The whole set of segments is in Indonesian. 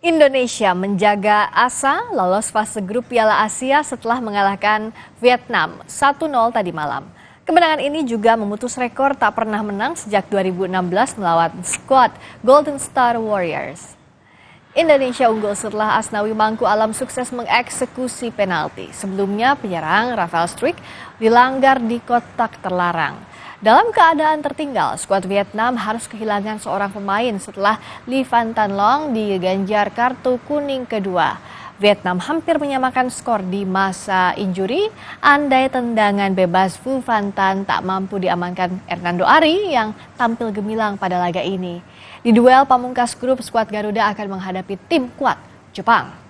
Indonesia menjaga asa lolos fase grup Piala Asia setelah mengalahkan Vietnam 1-0 tadi malam. Kemenangan ini juga memutus rekor tak pernah menang sejak 2016 melawan skuad Golden Star Warriors. Indonesia unggul setelah Asnawi Mangku Alam sukses mengeksekusi penalti. Sebelumnya penyerang Rafael Struijk dilanggar di kotak terlarang. Dalam keadaan tertinggal, skuad Vietnam harus kehilangan seorang pemain setelah Lee Van Tan Long diganjar kartu kuning kedua. Vietnam hampir menyamakan skor di masa injuri, andai tendangan bebas Vu Van Tan tak mampu diamankan Hernando Ari yang tampil gemilang pada laga ini. Di duel pamungkas grup, skuad Garuda akan menghadapi tim kuat Jepang.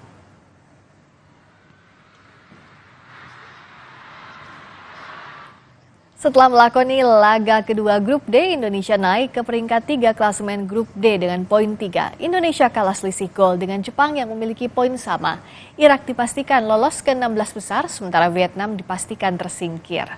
Setelah melakoni laga kedua grup D, Indonesia naik ke peringkat 3 klasemen grup D dengan poin 3. Indonesia kalah selisih gol dengan Jepang yang memiliki poin sama. Irak dipastikan lolos ke 16 besar, sementara Vietnam dipastikan tersingkir.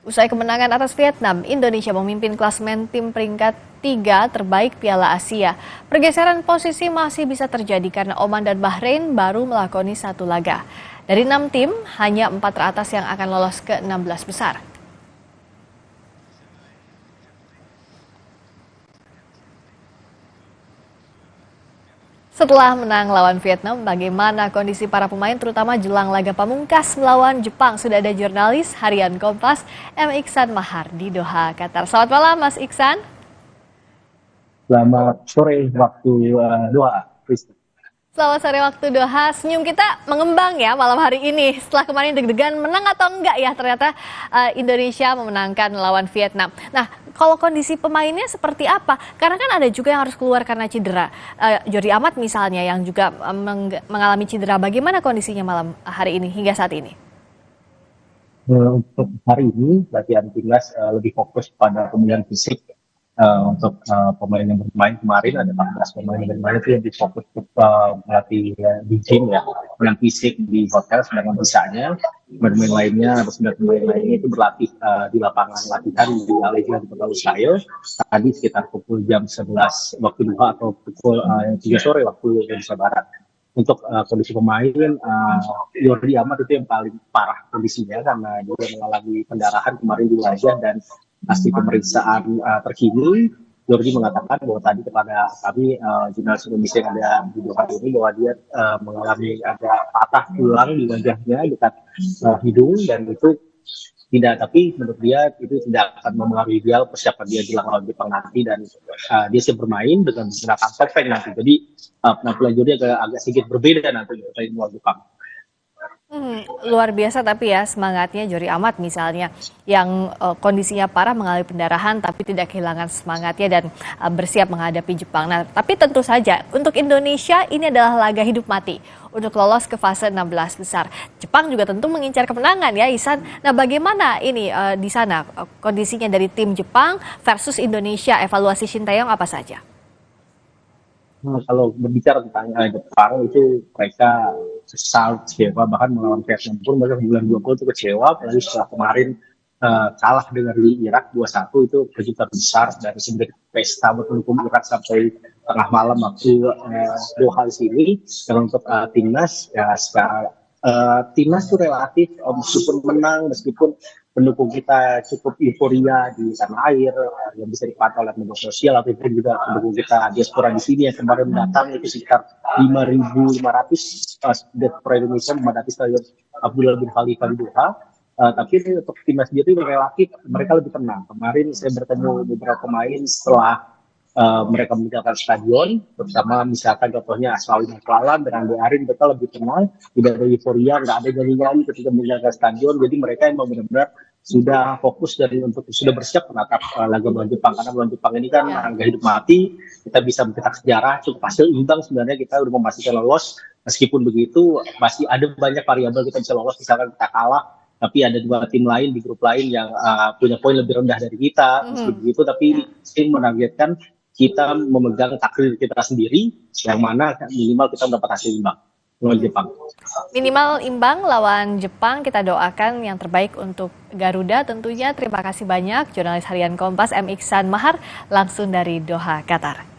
Usai kemenangan atas Vietnam, Indonesia memimpin klasemen tim peringkat 3 terbaik Piala Asia. Pergeseran posisi masih bisa terjadi karena Oman dan Bahrain baru melakoni satu laga. Dari 6 tim, hanya 4 teratas yang akan lolos ke 16 besar. Setelah menang lawan Vietnam, bagaimana kondisi para pemain terutama jelang laga pamungkas melawan Jepang? Sudah ada jurnalis harian Kompas, M. Iksan Mahar di Doha, Qatar. Selamat malam, Mas Iksan. Selamat sore waktu Doha, Kristi. Selamat sore waktu Doha. Senyum kita mengembang ya malam hari ini. Setelah kemarin deg-degan menang atau enggak ya, ternyata Indonesia memenangkan lawan Vietnam. Nah, kalau kondisi pemainnya seperti apa? Karena kan ada juga yang harus keluar karena cedera. Jordi Amat misalnya yang juga mengalami cedera. Bagaimana kondisinya malam hari ini hingga saat ini? Untuk hari ini, latihan timnas lebih fokus pada pemulihan fisik. Untuk pemain yang bermain kemarin ada 14 pemain yang bermain itu yang difokus untuk melatih di gym ya, pemulihan fisik di hotel, sedangkan bisanya bermain lainnya atau 9 pemain lainnya itu berlatih di lapangan latihan di Allegiant Kota Israel tadi sekitar pukul jam 11 waktu Doha atau pukul 3 sore waktu Indonesia Barat. Untuk kondisi pemain, Jordi Amat itu yang paling parah kondisinya karena dia mengalami pendarahan kemarin di wajah, dan hasil pemeriksaan terkini, Jordi mengatakan bahwa tadi kepada kami jurnalis Indonesia yang ada di Doha ini bahwa dia mengalami ada patah tulang di wajahnya dekat hidung, dan itu tidak, tapi menurut dia itu tidak akan mempengaruhi dia persiapan dia jelang lawan Jepang nanti, dan dia siap bermain dengan menggunakan topeng nanti. Jadi penampilan Jordi agak sedikit berbeda nanti melawan Jepang. Luar biasa tapi ya semangatnya Jordi Amat misalnya yang kondisinya parah mengalami pendarahan tapi tidak kehilangan semangatnya dan bersiap menghadapi Jepang. Nah, tapi tentu saja untuk Indonesia ini adalah laga hidup mati untuk lolos ke fase 16 besar. Jepang juga tentu mengincar kemenangan ya, Ihsan. Nah, bagaimana ini di sana kondisinya dari tim Jepang versus Indonesia, evaluasi Sinteyong apa saja? Kalau berbicara tentang Jepang itu mereka sangat kecewa, bahkan melawan Vietnam pun mereka bulan 20 itu kecewa, apalagi setelah kemarin kalah dengan Irak 2-1 itu kejutan besar, dan sebenarnya pesta pendukung Irak sampai tengah malam waktu Doha di sini. Dan untuk timnas ya sekarang timnas itu relatif meskipun menang, meskipun pendukung kita cukup euforia di tanah air yang bisa dipantau oleh media sosial, ataupun juga pendukung kita diaspora di sini yang kemarin datang itu sekitar 5.500 diaspora Indonesia memadati stadion Abdullah bin Khalifa di Doha. Tapi untuk timnas sendiri relatif mereka lebih tenang. Kemarin saya bertemu beberapa pemain setelah mereka meninggalkan stadion, terutama misalkan contohnya Asnawi Mangku Alam dan Andi Arin, mereka lebih tenang, tidak ada euforia, nggak ada nyanyi-nyanyi ketika meninggalkan stadion. Jadi mereka yang benar-benar sudah fokus dan untuk sudah bersiap menatap laga melawan Jepang, karena melawan Jepang ini kan angka hidup mati, kita bisa mencetak sejarah cukup hasil imbang, sebenarnya kita udah memastikan lolos. Meskipun begitu masih ada banyak variabel kita bisa lolos, misalkan kita kalah tapi ada 2 tim lain di grup lain yang punya poin lebih rendah dari kita. Meski begitu, tapi tim menargetkan kita memegang takdir kita sendiri, yang mana minimal kita mendapat hasil imbang lawan Jepang. Minimal imbang lawan Jepang, kita doakan yang terbaik untuk Garuda tentunya. Terima kasih banyak jurnalis harian Kompas M. Iksan Mahar langsung dari Doha, Qatar.